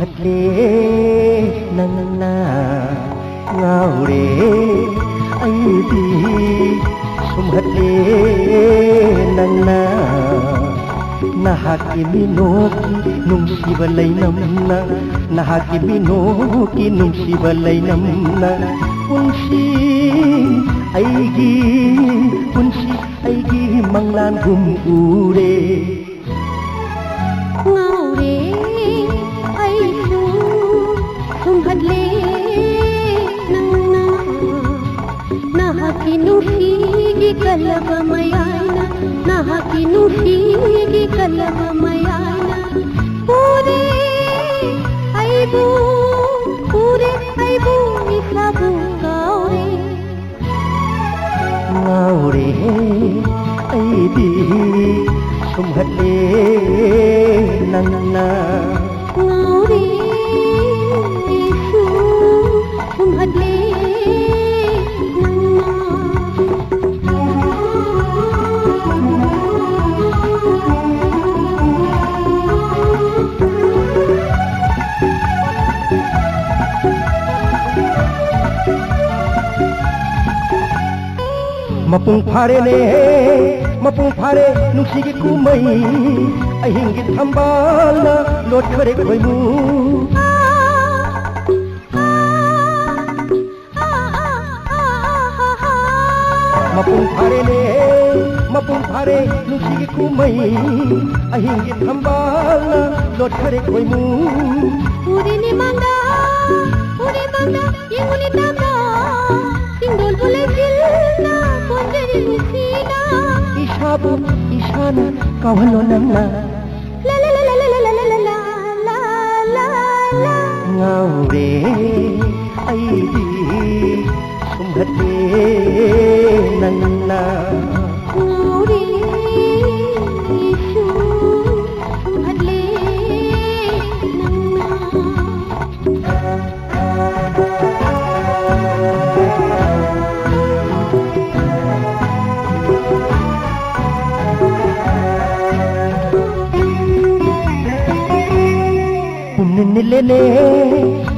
sumhatle nangna ngaure aidi sumhatle nangna nahaki minoki nungsibalay namna nahaki minoki nungsibalay namna punsi aigi manglan gumure ngaure aisu sumhatle nangna nahaki nuhigi kalavamayana nahaki nuhigi kalavamayana pure aibu isabu ngaure aidi sumhatle nangna ngaure isu sumhatle mapung phare nungsigi kumai ahingi thambal na lot khare khoimu mapung phare nungsigi kumai ahingi thambal na lot khare khoimu uri manda yenguni tanga singol bole gilna ponjari musina ishabu ishana kawalo namna la la la la la la la la la la la ngaure aidi sumhatle nangna ngaure isu sumhatle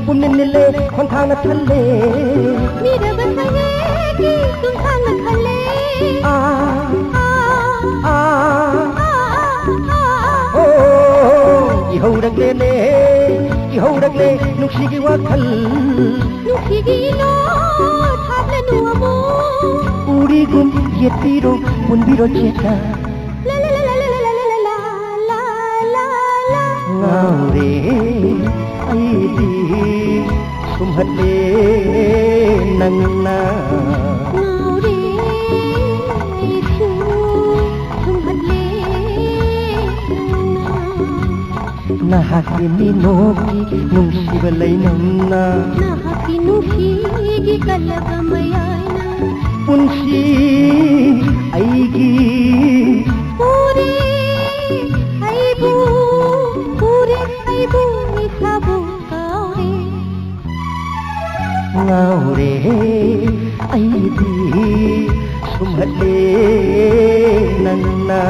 पुन्नले खोंथांग थल्ले मेरा बसंगे की तुमथांग खले आ आ ओ इहौरगले नुक्सिगी वाखल नुक्सिगी नो थाबले नुअमो उड़ी गुम येतिरो पुनबिरो चेता ला ला ला ला ला ला ला ला ला ला ngaure aidi sumhatle nangna ngaure isu sumhatle nahaki minoki nungsibalay namna nahaki nuhigi kalavamayana punsi aigi pure aibu isabu ngaure aidi sumhatle nangna